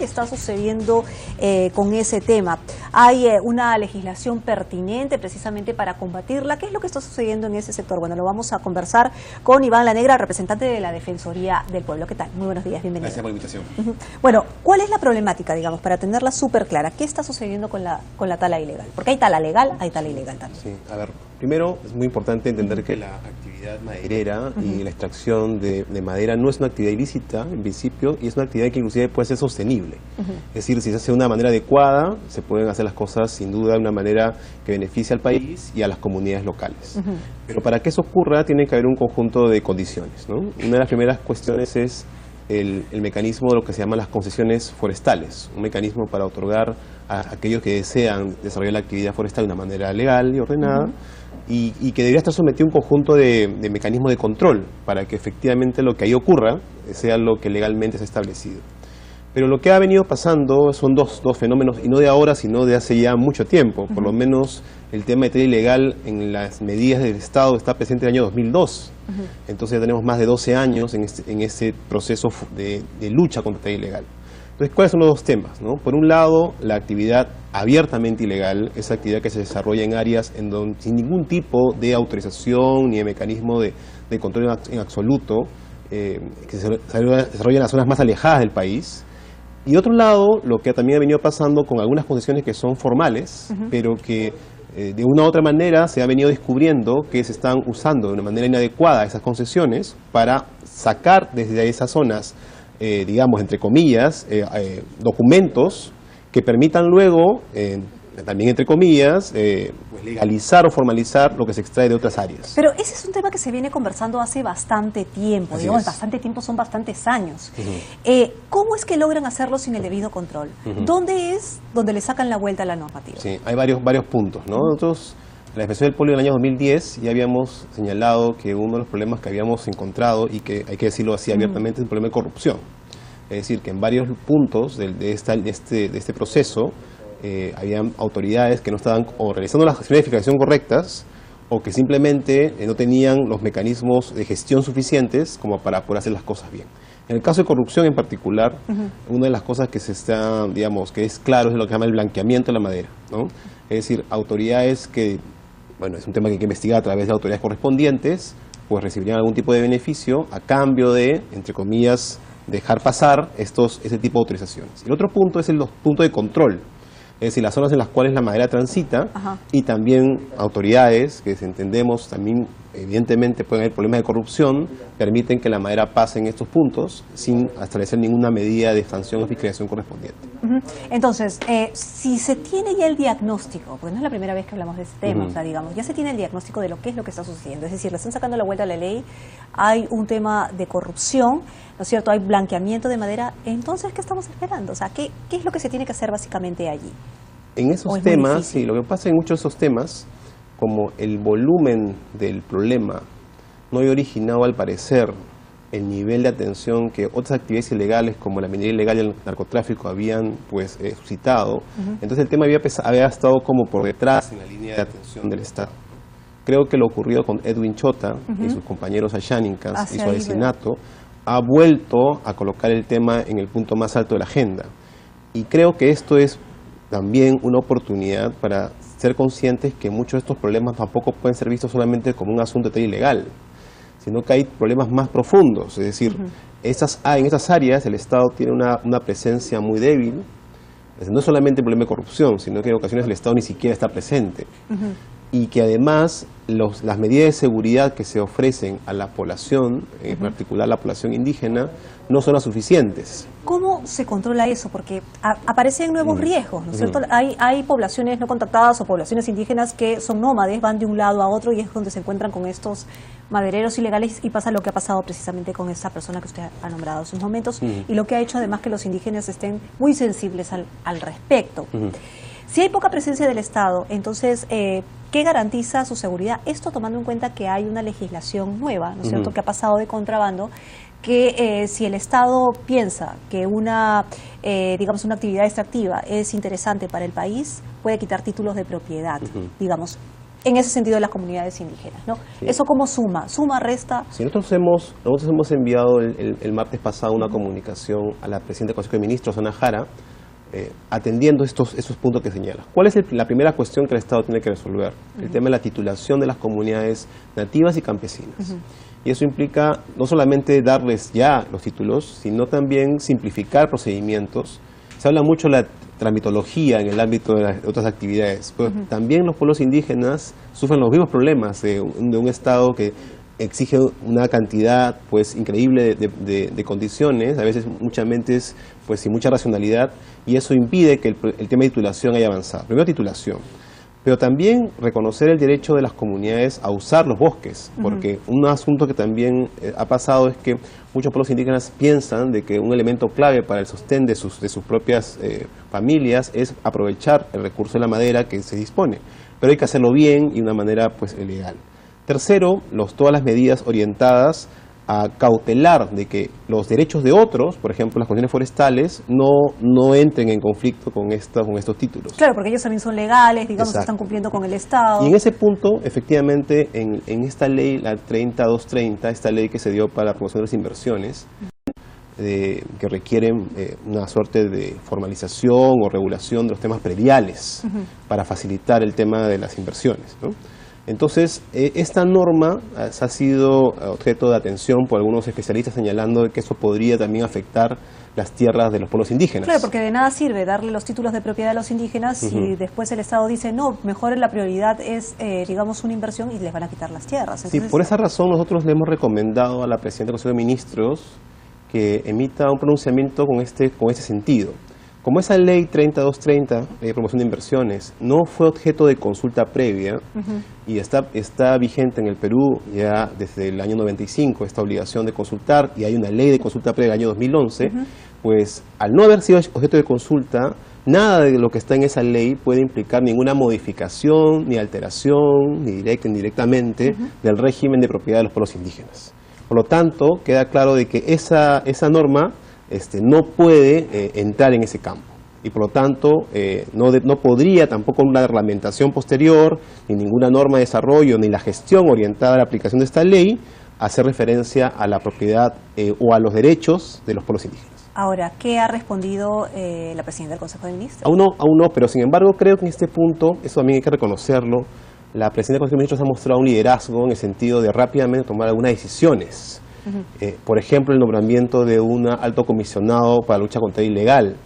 que está sucediendo con ese tema? ¿Hay una legislación pertinente precisamente para combatirla? ¿Qué es lo que está sucediendo en ese sector? Bueno, lo vamos a conversar con Iván Lanegra, representante de la Defensoría del Pueblo. ¿Qué tal? Muy buenos días, bienvenido. Gracias por la invitación. Bueno, ¿cuál es la problemática, digamos, para tenerla súper clara? ¿Qué está sucediendo con la tala ilegal? Porque hay tala legal, hay tala ilegal también. Sí, a ver, primero es muy importante entender que la actividad maderera y la extracción de madera no es una actividad ilícita, en principio, y es una actividad que inclusive puede ser sostenible. Es decir, si se hace de una manera adecuada, se pueden hacer las cosas sin duda de una manera que beneficie al país y a las comunidades locales. Pero para que eso ocurra tiene que haber un conjunto de condiciones, ¿no? Una de las primeras cuestiones es el mecanismo de lo que se llaman las concesiones forestales, un mecanismo para otorgar a aquellos que desean desarrollar la actividad forestal de una manera legal y ordenada, y que debería estar sometido a un conjunto de mecanismos de control para que efectivamente lo que ahí ocurra sea lo que legalmente se ha establecido. Pero lo que ha venido pasando son dos fenómenos, y no de ahora, sino de hace ya mucho tiempo. Por lo menos el tema de tala ilegal en las medidas del Estado está presente en el año 2002. Entonces ya tenemos más de 12 años en ese proceso de lucha contra tala ilegal. Entonces, ¿cuáles son los dos temas, no? Por un lado, la actividad abiertamente ilegal, esa actividad que se desarrolla en áreas en donde sin ningún tipo de autorización ni de mecanismo de control en absoluto, que se desarrolla en las zonas más alejadas del país. Y otro lado, lo que también ha venido pasando con algunas concesiones que son formales, pero que de una u otra manera se ha venido descubriendo que se están usando de una manera inadecuada esas concesiones para sacar desde esas zonas, digamos, entre comillas, documentos que permitan luego, también entre comillas, pues legalizar o formalizar lo que se extrae de otras áreas. Pero ese es un tema que se viene conversando hace bastante tiempo, digamos, bastante tiempo, son bastantes años. ¿Cómo es que logran hacerlo sin el debido control? ¿Dónde es donde le sacan la vuelta a la normativa? Sí, hay varios puntos, ¿no? Nosotros, en la Defensoría del Pueblo del año 2010, ya habíamos señalado que uno de los problemas que habíamos encontrado, y que hay que decirlo así abiertamente, es un problema de corrupción. Es decir, que en varios puntos de este proceso, habían autoridades que no estaban o realizando las acciones de fiscalización correctas, o que simplemente no tenían los mecanismos de gestión suficientes como para poder hacer las cosas bien. En el caso de corrupción en particular, una de las cosas que se está, digamos, que es claro, es lo que se llama el blanqueamiento de la madera, ¿no? Es decir, autoridades que, bueno, es un tema que hay que investigar a través de autoridades correspondientes, pues recibirían algún tipo de beneficio a cambio de, entre comillas, dejar pasar ese tipo de autorizaciones. El otro punto es el punto de control. Es decir, las zonas en las cuales la madera transita, y también autoridades, que entendemos también evidentemente pueden haber problemas de corrupción, permiten que la madera pase en estos puntos sin establecer ninguna medida de sanción o fiscalización correspondiente. Entonces, si se tiene ya el diagnóstico, porque no es la primera vez que hablamos de este tema, o sea, digamos, ya se tiene el diagnóstico de lo que es lo que está sucediendo, es decir, le están sacando la vuelta a la ley, hay un tema de corrupción, ¿no es cierto?, hay blanqueamiento de madera, entonces, ¿qué estamos esperando? O sea, ¿qué es lo que se tiene que hacer básicamente allí? En esos temas, sí, lo que pasa en muchos de esos temas, como el volumen del problema no había originado al parecer el nivel de atención que otras actividades ilegales como la minería ilegal y el narcotráfico habían pues suscitado, entonces el tema había estado como por detrás en la línea de atención del Estado. Creo que lo ocurrido con Edwin Chota y sus compañeros Ayánicas y su asesinato ha vuelto a colocar el tema en el punto más alto de la agenda. Y creo que esto es también una oportunidad para ser conscientes que muchos de estos problemas tampoco pueden ser vistos solamente como un asunto de tala ilegal, sino que hay problemas más profundos. Es decir, en estas áreas el Estado tiene una presencia muy débil. No es solamente un problema de corrupción, sino que en ocasiones el Estado ni siquiera está presente. Y que además las medidas de seguridad que se ofrecen a la población, en particular la población indígena, no son las suficientes. ¿Cómo se controla eso? Porque aparecen nuevos riesgos, ¿no es cierto? Hay poblaciones no contactadas o poblaciones indígenas que son nómades, van de un lado a otro y es donde se encuentran con estos madereros ilegales y pasa lo que ha pasado precisamente con esa persona que usted ha nombrado en sus momentos y lo que ha hecho además que los indígenas estén muy sensibles al respecto. Si hay poca presencia del Estado, entonces, ¿qué garantiza su seguridad? Esto tomando en cuenta que hay una legislación nueva, ¿no es cierto?, que ha pasado de contrabando, que si el Estado piensa que digamos, una actividad extractiva es interesante para el país, puede quitar títulos de propiedad, digamos. en ese sentido de las comunidades indígenas, ¿no? Sí. ¿Eso cómo suma? ¿Suma, resta? Sí, nosotros hemos enviado el martes pasado una comunicación a la presidenta del Consejo de Ministros, Ana Jara, atendiendo esos puntos que señala. ¿Cuál es la primera cuestión que el Estado tiene que resolver? El tema de la titulación de las comunidades nativas y campesinas. Y eso implica no solamente darles ya los títulos, sino también simplificar procedimientos. Se habla mucho de la tramitología en el ámbito de otras actividades, pero también los pueblos indígenas sufren los mismos problemas de un Estado que exige una cantidad pues increíble de condiciones, a veces muchas mentes pues sin mucha racionalidad, y eso impide que el tema de titulación haya avanzado. Primero titulación, pero también reconocer el derecho de las comunidades a usar los bosques, porque un asunto que también ha pasado es que muchos pueblos indígenas piensan de que un elemento clave para el sostén de sus propias familias es aprovechar el recurso de la madera que se dispone, pero hay que hacerlo bien y de una manera pues legal. Tercero, todas las medidas orientadas a cautelar de que los derechos de otros, por ejemplo las condiciones forestales, no entren en conflicto con estos títulos. Claro, porque ellos también son legales, digamos, están cumpliendo con el Estado. Y en ese punto, efectivamente, en esta ley, la 30230, esta ley que se dio para la promoción de las inversiones, que requieren una suerte de formalización o regulación de los temas prediales para facilitar el tema de las inversiones, ¿no? Entonces, esta norma ha sido objeto de atención por algunos especialistas señalando que eso podría también afectar las tierras de los pueblos indígenas. Claro, porque de nada sirve darle los títulos de propiedad a los indígenas si después el Estado dice, no, mejor la prioridad es, digamos, una inversión y les van a quitar las tierras. Entonces, sí, por esa razón nosotros le hemos recomendado a la presidenta del Consejo de Ministros que emita un pronunciamiento con este sentido. Como esa ley 3230 de promoción de inversiones no fue objeto de consulta previa y está vigente en el Perú ya desde el año 95 esta obligación de consultar, y hay una ley de consulta previa del año 2011, pues al no haber sido objeto de consulta, nada de lo que está en esa ley puede implicar ninguna modificación, ni alteración, ni directa ni indirectamente, del régimen de propiedad de los pueblos indígenas. Por lo tanto, queda claro de que esa norma no puede entrar en ese campo, y por lo tanto no podría tampoco una reglamentación posterior, ni ninguna norma de desarrollo, ni la gestión orientada a la aplicación de esta ley hacer referencia a la propiedad o a los derechos de los pueblos indígenas. Ahora, ¿qué ha respondido la presidenta del Consejo de Ministros? Aún no, pero sin embargo creo que en este punto, eso también hay que reconocerlo, la presidenta del Consejo de Ministros ha mostrado un liderazgo en el sentido de rápidamente tomar algunas decisiones. Por ejemplo, el nombramiento de un alto comisionado para la lucha contra el ilegal,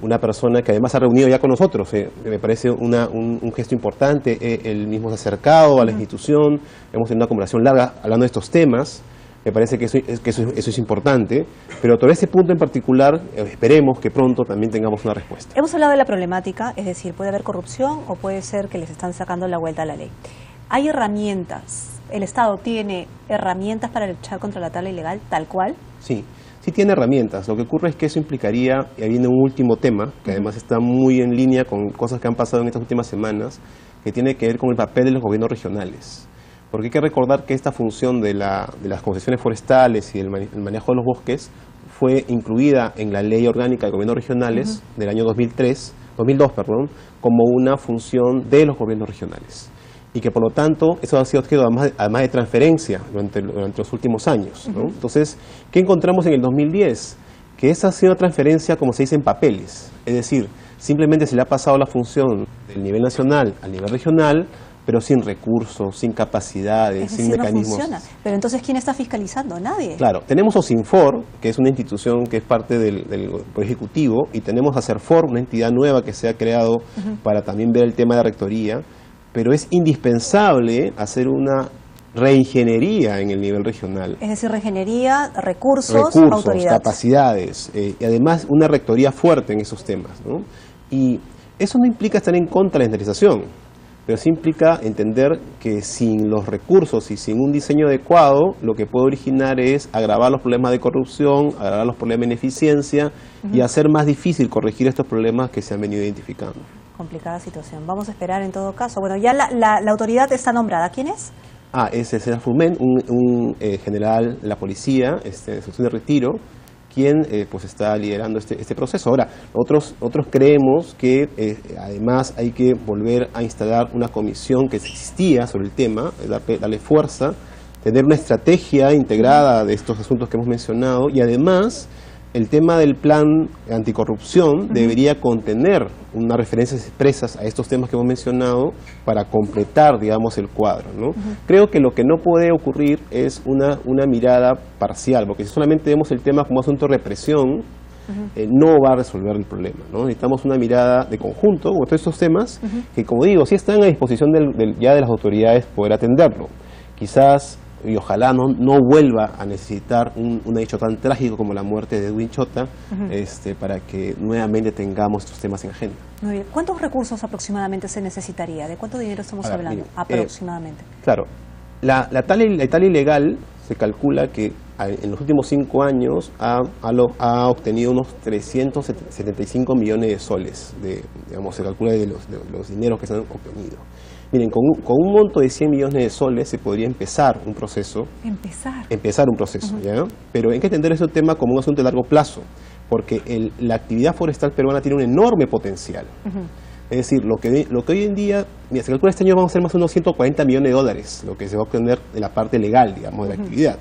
una persona que además ha reunido ya con nosotros, me parece un gesto importante. Él mismo se ha acercado a la institución, hemos tenido una conversación larga hablando de estos temas. Me parece que eso es importante, pero sobre ese punto en particular esperemos que pronto también tengamos una respuesta. Hemos hablado de la problemática, es decir, puede haber corrupción o puede ser que les están sacando la vuelta a la ley. ¿Hay herramientas? ¿El Estado tiene herramientas para luchar contra la tala ilegal tal cual? Sí tiene herramientas. Lo que ocurre es que eso implicaría, y ahí viene un último tema, que además está muy en línea con cosas que han pasado en estas últimas semanas, que tiene que ver con el papel de los gobiernos regionales. Porque hay que recordar que esta función de las concesiones forestales y el manejo de los bosques fue incluida en la Ley Orgánica de Gobiernos Regionales del año 2002, como una función de los gobiernos regionales. Y que por lo tanto eso ha sido objeto además de transferencia durante los últimos años, ¿no? Entonces, ¿qué encontramos en el 2010? Que esa ha sido una transferencia, como se dice, en papeles. Es decir, simplemente se le ha pasado la función del nivel nacional al nivel regional, pero sin recursos, sin capacidades, sin mecanismos. No funciona. Pero entonces, ¿quién está fiscalizando? Nadie. Claro, tenemos OSINFOR, que es una institución que es parte del Poder Ejecutivo, y tenemos ACERFOR, una entidad nueva que se ha creado para también ver el tema de rectoría, pero es indispensable hacer una reingeniería en el nivel regional. Es decir, reingeniería, recursos, autoridades, capacidades, y además una rectoría fuerte en esos temas, ¿no? Y eso no implica estar en contra de la centralización, pero sí implica entender que sin los recursos y sin un diseño adecuado, lo que puede originar es agravar los problemas de corrupción, agravar los problemas de ineficiencia y hacer más difícil corregir estos problemas que se han venido identificando. Complicada situación. Vamos a esperar en todo caso. Bueno, ya la autoridad está nombrada. ¿Quién es? Es el señor Fulmen, un general de la policía, de sección de retiro, quien pues está liderando este proceso. Ahora, nosotros creemos que además hay que volver a instalar una comisión que existía sobre el tema, darle fuerza, tener una estrategia integrada de estos asuntos que hemos mencionado, y además el tema del plan anticorrupción debería contener unas referencias expresas a estos temas que hemos mencionado para completar, digamos, el cuadro, ¿no? Creo que lo que no puede ocurrir es una mirada parcial, porque si solamente vemos el tema como asunto de represión, no va a resolver el problema, ¿no? Necesitamos una mirada de conjunto con todos estos temas que, como digo, sí están a disposición ya de las autoridades poder atenderlo. Quizás y ojalá no vuelva a necesitar un hecho tan trágico como la muerte de Edwin Chota, para que nuevamente tengamos estos temas en agenda. Muy bien. ¿Cuántos recursos aproximadamente se necesitaría? ¿De cuánto dinero estamos hablando? Mire, aproximadamente. Claro, la tala ilegal se calcula que en los últimos 5 años ha obtenido unos 375 millones de soles, digamos, se calcula de los dineros que se han obtenido. Miren, con un monto de 100 millones de soles se podría empezar un proceso. Empezar un proceso, ¿ya? Pero hay que entender ese tema como un asunto de largo plazo, porque la actividad forestal peruana tiene un enorme potencial. Es decir, lo que hoy en día, mira, se calcula este año vamos a hacer más o menos 140 millones de dólares, lo que se va a obtener de la parte legal, digamos, de la actividad.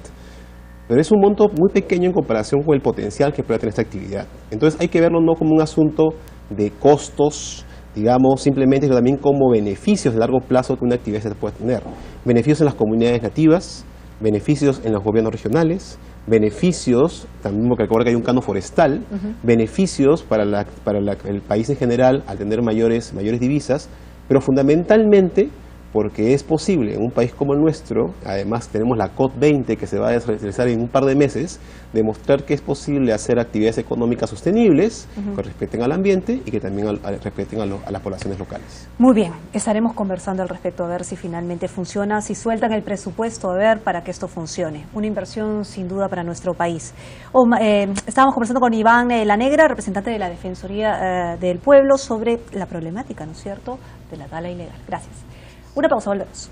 Pero es un monto muy pequeño en comparación con el potencial que puede tener esta actividad. Entonces hay que verlo no como un asunto de costos, digamos, simplemente, sino también como beneficios de largo plazo que una actividad se puede tener. Beneficios en las comunidades nativas, beneficios en los gobiernos regionales, beneficios, también porque recuerda que hay un canon forestal, beneficios para el país en general al tener mayores divisas, pero fundamentalmente porque es posible en un país como el nuestro, además tenemos la COP20 que se va a realizar en un par de meses, demostrar que es posible hacer actividades económicas sostenibles que respeten al ambiente y que también respeten a las poblaciones locales. Muy bien, estaremos conversando al respecto a ver si finalmente funciona, si sueltan el presupuesto, a ver para que esto funcione. Una inversión sin duda para nuestro país. Estábamos conversando con Iván La Negra, representante de la Defensoría del Pueblo, sobre la problemática, ¿no es cierto?, de la tala ilegal. Gracias. Una pausa, volvemos.